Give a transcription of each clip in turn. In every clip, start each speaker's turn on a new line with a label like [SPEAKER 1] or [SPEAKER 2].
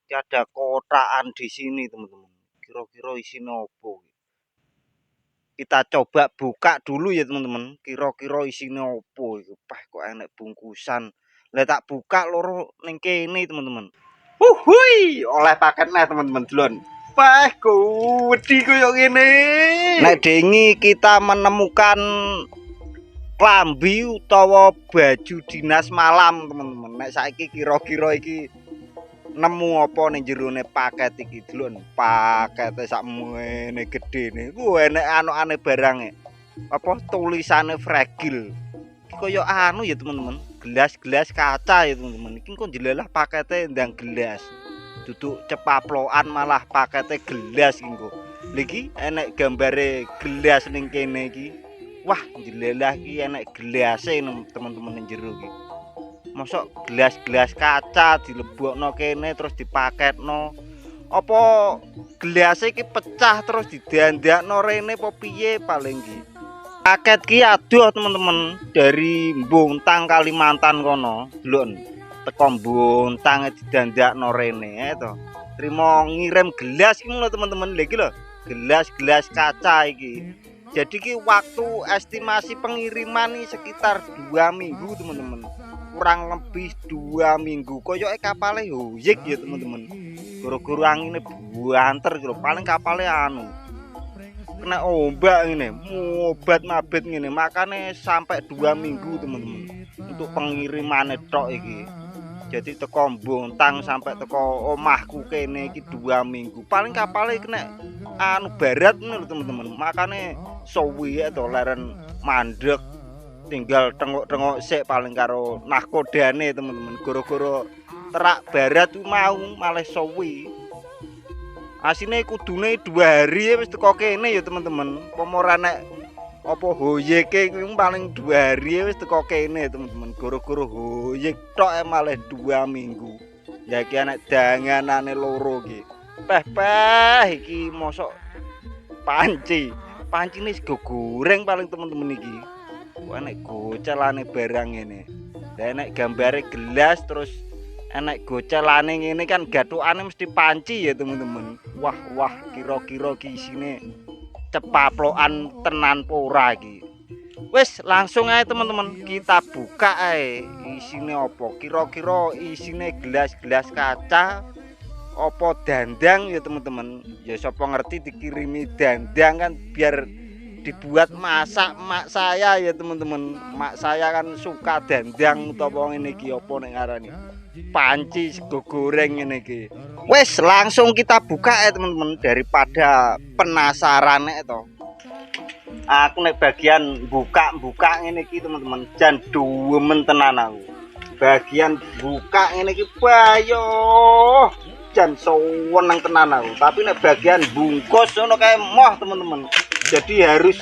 [SPEAKER 1] Ada kotaan di sini teman-teman. Kira-kira isinya apa? Kita coba buka dulu ya teman-teman. Kira-kira isinya apa? Pah kok enak bungkusan. Lah tak buka loro ning kene teman-teman. Wuhui, oleh paketnya teman-teman duluan. Pah gede koyo ngene. Nek dengi kita menemukan klambi utawa baju dinas malam teman-teman. Nek saiki kira-kira iki nemu apa ning jerone paket iki dulun. Pakete sakmene gedene. Ku enek anokane barange. Apa tulisane fragile. Kaya anu ya teman-teman. Gelas-gelas kaca ya teman-teman. Iki kok jelalah pakete ndang gelas. Duduk cepaplokan malah pakete gelas iki kok. Lagi enek gambare gelas ning kene iki. Wah, jelalah iki enek gelase teman-teman ning jero iki. Mosok gelas-gelas kaca dilebokno kene terus dipaketno. Apa gelas iki pecah terus didandakno rene apa piye paling iki. Paket ki aduh teman-teman dari Bontang Kalimantan kono. Delok teko Bontang didandakno rene to. Trimo ngirim gelas iki lho teman-teman. Lha iki lho, gelas-gelas kaca iki. Jadi ki waktu estimasi pengiriman ini sekitar 2 minggu teman-teman. Kurang lebih 2 minggu. Koyoke kapale hoyek ya teman-teman. Goro-goro angine buanter kira paling kapale anu. Kena ombak ngene, mobat mabit ngene. Makane sampai 2 minggu teman-teman. Untuk pengiriman tok iki. Jadi teko Bontang sampai teko omahku kene iki 2 minggu. Paling kapale kena anu barat ngono lho teman-teman. Makane suwi to leren mandek. Tinggal tengok-tengok sik paling karo nahkodane teman-teman. Goro-goro terak barat ku mau malah suwi. Asine kudune 2 hari wis teko kene ya teman-teman. Pomora nek apa hoyeke kuwi paling 2 hari wis teko kene teman-teman. Goro-goro hoyek tok malah 2 minggu. Ya iki anak danganane loro iki. Peh iki mosok panci. Pancine sego goreng paling teman-teman iki. Kok enek gocelane barang ngene. Lah enek gambare gelas terus enek gocelane ngene kan gathukane mesti panci ya teman-teman. Wah kira-kira ki isine cepaplokan tenan ora iki. Wis langsung ae teman-teman kita buka ae isine apa. Kira-kira isine gelas-gelas kaca apa dandang ya teman-teman. Ya sapa ngerti dikirimi dandang kan biar dibuat masak mak saya ya teman-teman. Mak saya kan suka dandang utawa ngene iki apa nek ngarani. Panci sego goreng ngene iki. Wes langsung kita buka ya teman-teman daripada penasaran nek to. Aku nek bagian buka ngene iki teman-teman jan duwemen tenan aku. Bagian buka ngene iki bayo jan seneng tenan aku. Tapi nek bagian bungkus ngono kae moh teman-teman. Jadi harus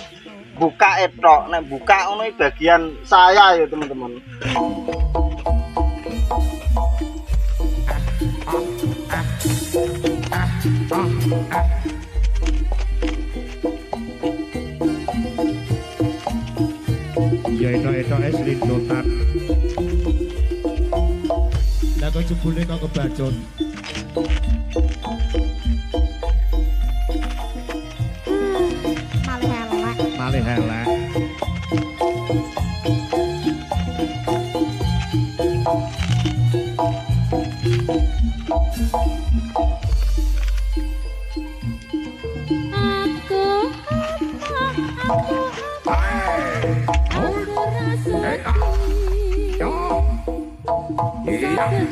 [SPEAKER 1] buka etok. Nek buka ngono bagian saya ya teman-teman.
[SPEAKER 2] Ya etok es lindotan. Lah kok jebule kok kebacut. Malih elek.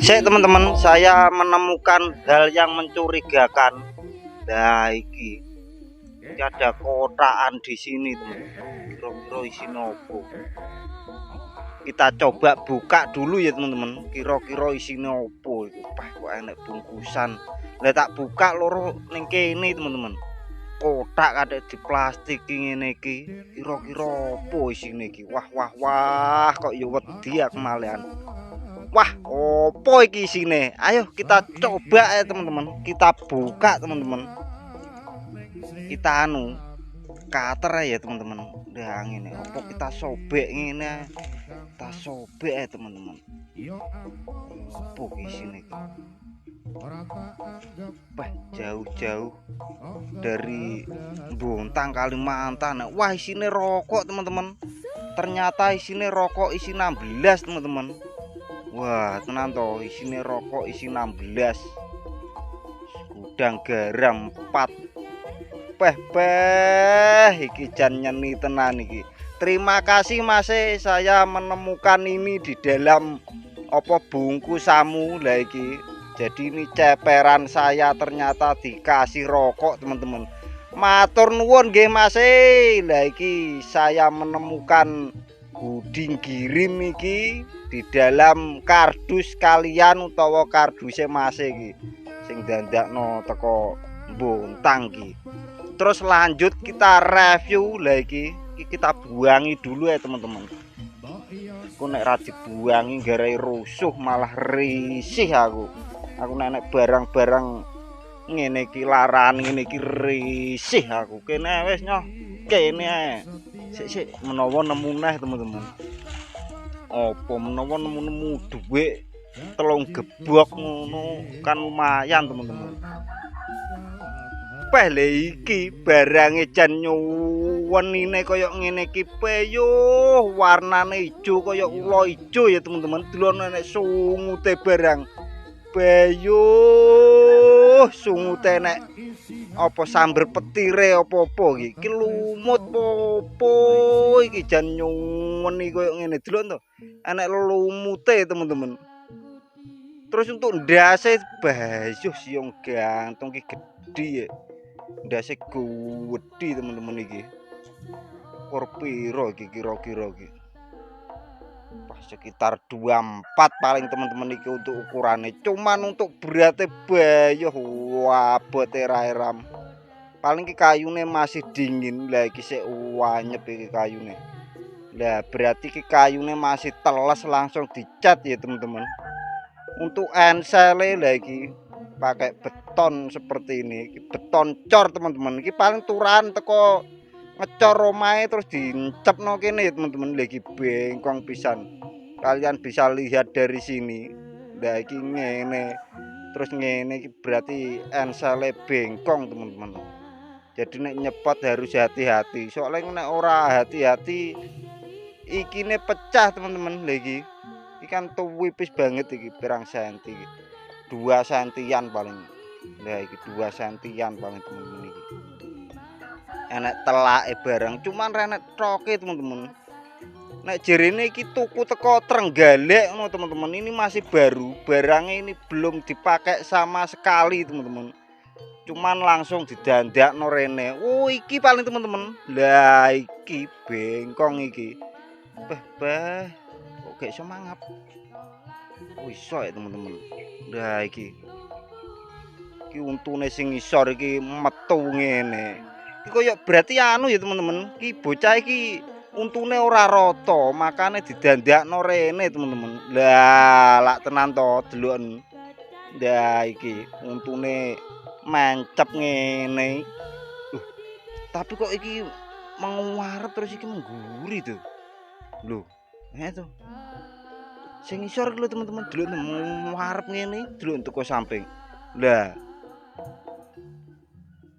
[SPEAKER 1] Sik teman-teman, saya menemukan hal yang mencurigakan. Nah, iki ada kotaan di sini teman-teman. Kira-kira isinya apa? Kita coba buka dulu ya teman-teman. Kira-kira isinya apa itu? Pah kok enek bungkusan. Lah tak buka loro ning kene teman-teman. Kotak ada di plastik ngene iki. Kira-kira apa isine iki? Wah, kok ya wedi aku malehan. Wah, opo iki isine? Ayo kita coba ya teman-teman. Kita buka teman-teman. Kita anu cutter ya teman-teman. Udah ngene. Opo kita sobek ngene. Kita sobek ya teman-teman. Opo isine iki? Wah, jauh-jauh dari Bontang Kalimantan. Wah, isine rokok, teman-teman. Ternyata isine rokok isi 16, teman-teman. Wah, tenan toh, isine rokok isi 16. Gudang garam 4. Iki jan nyeni tenan iki. Terima kasih Mas, saya menemukan ini di dalam apa bungkusamu lah iki. Jadi ini ceperan saya ternyata dikasih rokok, teman-teman. Matur nuwun nggih Mas. Lah iki saya menemukan guding girim iki di dalam kardus kalian utawa karduse Mas iki sing dandakno teko Bontang iki. Terus lanjut kita review lagi, kita buangi dulu ya teman-teman. Aku nek ra dibuangi garai rusuh malah risih aku nek barang-barang ngene iki laran ngene iki risih aku. Kene wis nyoh kene ae sik menawa nemu neh teman-teman. Apa menawa nemu dhuwit 3 gebok ngono kan lumayan teman-teman. Le iki barange jan nyuwenine kaya ngene iki peyuh warnane ijo kaya ula ijo ya teman-teman. Delono nek sungute barang peyuh sungute nek apa sambar petire apa-apa iki lumut popo iki jan nyuweni kaya ngene. Delok to enek lumute teman-teman. Terus untuk ndase bayuh siung gantung iki gedhi ya. Ndase gede teman-teman iki. Kur piro iki kira-kira iki? Pas sekitar 24 paling teman-teman iki untuk ukurannya. Cuman untuk beratnya bayuh wabote ra eram. Paling ki kayune masih dingin. Lah iki sik wanyep iki kayune. Lah berarti ki kayune masih teles langsung dicat ya teman-teman. Untuk ensele lah iki pakai beton seperti ini, beton cor teman-teman. Iki paling turan teko ngecor omahe terus diencepno kene teman-teman. Lagi bengkong pisan. Kalian bisa lihat dari sini. Lah iki ngene. Terus ngene iki berarti ensele bengkong teman-teman. Jadi nek nyepot harus hati-hati. Soalnya nek ora hati-hati ikine pecah teman-teman lagi. Iki kan tuwipis banget iki pirang senti iki. 2 sentian paling. Nah iki 2 sentian paling temen-temen iki. Enek telake barang cuman renek troke teman-teman. Nek jerene iki tuku teko Trenggalek ngono teman-teman. Ini masih baru, barangnya ini belum dipakai sama sekali teman-teman. Cuman langsung didandakno rene. Oh iki paling teman-teman. Lah iki bengkong iki. Bah. Kok gak iso mangap. Oh iso ya teman-teman. Lah iki untune sing ngisor iki metu ngene. Iki koyo berarti anu ya teman-teman. Iki bocah iki untune ora rata, makane didandakno rene teman-teman. Lah lak tenan to deloken. Lah iki untune mencep ngene. Tapi kok iki menguarep terus iki mengguri tuh. Loh, tuh. Sing ngisor lho teman-teman, delok ngarep ngene, delok teko samping. Lah.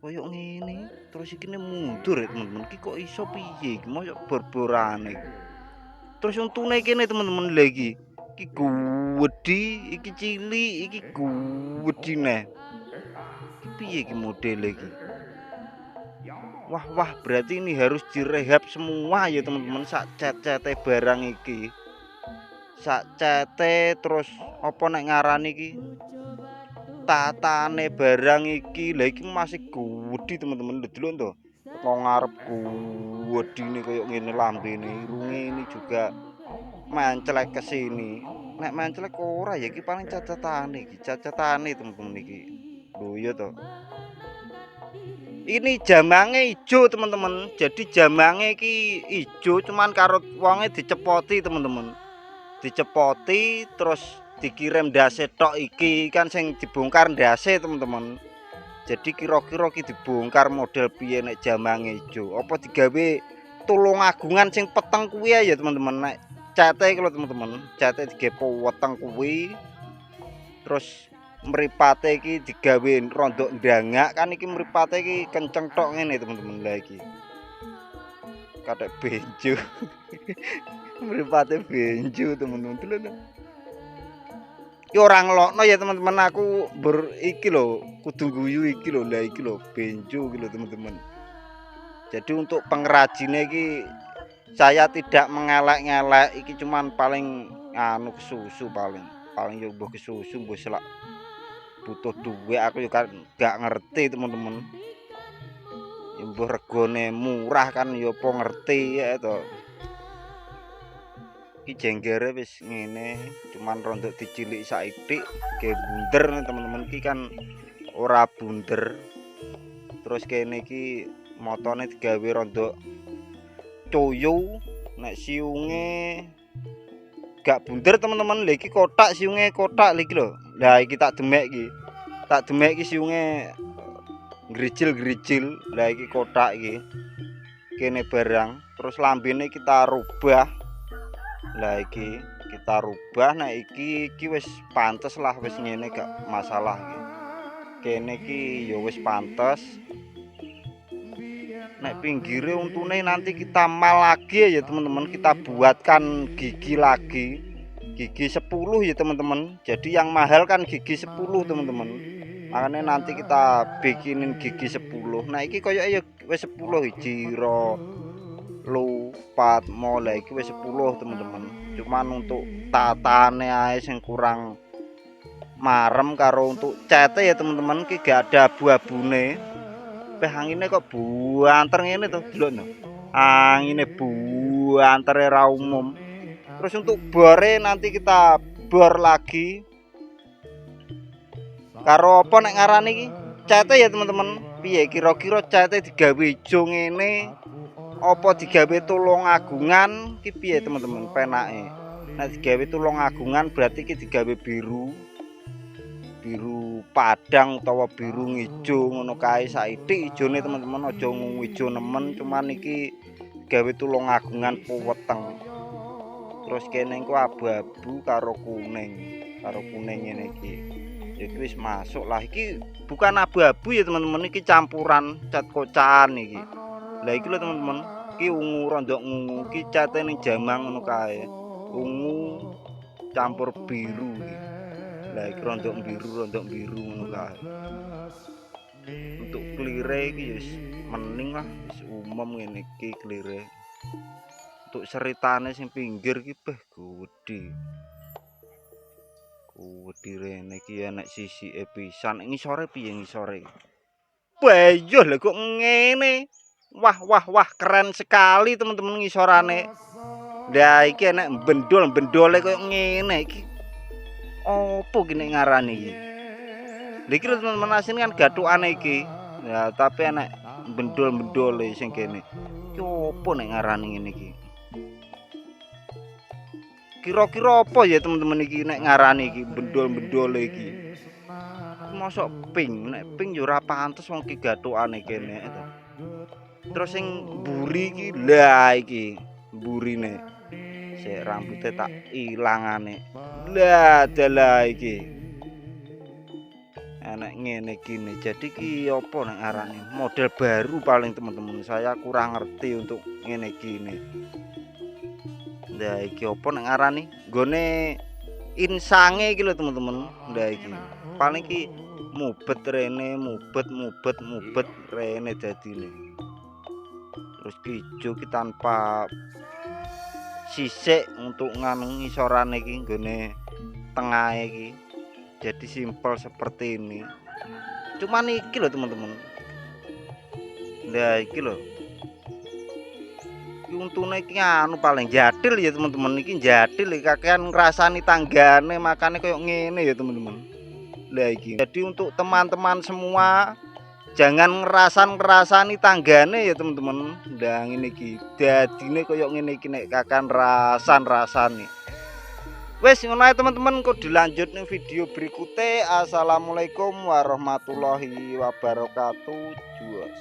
[SPEAKER 1] Koyok ngene, terus iki mundur ya teman-teman. Iki kok iso piye iki? Mosok bor-borane. Terus untune kene teman-teman lagi. Iki gedhi, iki cilik, iki gedhi neh. Iki piye iki model iki? Wah, berarti ini harus direhab semua ya teman-teman. Sak cet-cete barang iki. Sak cete terus apa nek ngarani iki tatane barang iki. Lah iki masih gede teman-teman. Delok to. Kok ngarep gedine koyo ngene lambene, irunge ini juga menclek ke sini. Nek menclek ora ya iki paling cacatane iki, cacatane teman-teman iki. Lho iya to. Ini jamange ijo teman-teman. Jadi jamange iki ijo cuman karo wonge dicepoti teman-teman. Dicepoti terus dikirim ndase tok iki kan sing dibongkar ndase teman-teman. Jadi kira-kira iki dibongkar model piye nek jamange ijo. Apa digawe tulung agungan sing peteng kuwi ya teman-teman. Nek cete iki lho teman-teman. Cete digawe weteng kuwi. Terus mripate iki digawe rondok ndangak kan iki mripate iki kenceng tok ngene teman-teman. Lah iki kathek benjo. Mripate benjo teman-teman. Delok. Iki ora ngelokno ya teman-teman, aku iki lho kudu guyu iki lho. Lah iki lho benjo iki lho teman-teman. Jadi untuk pengrajinnya iki saya tidak mengelak-ngelak, iki cuman paling anu kesusu paling yo mbuh kesusu mbuh selak butuh duit aku juga gak ngerti teman-teman. Ya mbuh regone murah kan yo apa ngerti ya to. Iki jenggere wis ngene, cuman rondok dicilik saithik ge bunder teman-teman. Iki kan ora bunder. Terus kene iki motone digawe rondok coyo, nek siunge gak bunder teman-teman. Lha iki kotak siunge kotak iki lho. Lah iki tak demek iki. Tak demek iki siunge grijil-grijil. Lah iki kotak iki. Kene barang, terus lambene kita rubah. Lah iki kita rubah, nah iki wis pantes lah, wis ngene gak masalah iki. Kene iki ya wis pantes. Nek pinggirnya untune nanti kita mal lagi ya teman-teman, kita buatkan gigi lagi, gigi 10 ya teman-teman. Jadi yang mahal kan gigi 10 teman-teman, makanya nanti kita bikinin gigi 10. Nah iki koyo ya wis 10 jiro lupat mulai iki wis 10 teman-teman. Cuman untuk tatane ae sing kurang marem karo untuk cete ya teman-teman, iki gak ada abu-abune. Angine kok buanter ngene to, delok no. Angine buanter ra umum. Terus untuk bore nanti kita bor lagi. Karo apa nek ngarani iki? Cete ya teman-teman. Piye kira-kira cete digawe ijo ngene apa digawe tulung agungan ki piye teman-teman penake? Nek digawe tulung agungan berarti ki digawe biru padang utawa biru ngijo ngono kae saithik ijone teman-teman, aja ngijo nemen, cuman iki gawe tulung agungan peweteng. Terus kene engko abu-abu karo kuning ngene iki. Iki wis masuk lah, iki bukan abu-abu ya teman-teman, iki campuran cat kocakan iki. Lah iki lho teman-teman, iki ungu rondok ungu, iki cate ning jamang ngono kae. Ungu campur biru iki. Lah iki rondok biru ngono kae. Untuk klire iki wis mening lah, wis umum ngene iki klire. Untuk seritane sing pinggir iki beh gedhe. Gedhe rene iki enek sisike pisan. Ngisore piye ngisore? Wah iya lho kok ngene. Wah keren sekali teman-teman ngisorane. Lah iki enek bendol-bendole koyo ngene iki. Opo ki nek ngarani iki? Lha iki teman-teman asin kan gathukane iki. Ya tapi enek bendol-bendole sing kene. Iki opo nek ngarani ngene iki? Kira-kira apa ya teman-teman iki nek ngarani iki bendol-bendole iki? Mosok pink, nek pink yo ora pantes wong ki gathukane kene to. Terus sing mburi iki, lah iki mburine. Sik rambute tak ilangane. Lah dalah iki. Enek ngene gini. Jadi ki apa nek ngarani? Model baru paling teman-teman. Saya kurang ngerti untuk ngene gini. Lah iki apa nek ngarani? Nggone insange iki lho teman-teman. Lah iki. Paling ki mubet rene, mubet rene dadine. Terus ijo ki tanpa sisik untuk nganu ngisorane iki nggone tengahe iki. Jadi simpel seperti ini. Cuman iki lho teman-teman. Lah iki lho. Iki untune iki anu paling jadil ya teman-teman, iki jadil kakean ngrasani tanggane makane koyo ngene ya teman-teman. Lah iki. Jadi untuk teman-teman semua jangan ngerasani tanggane ya teman-teman. Lah ngene iki. Dadine koyo ngene iki nek kakan rasani. Wes ngono ae teman-teman, kok dilanjut ning video berikutnya. Assalamualaikum warahmatullahi wabarakatuh. Juas.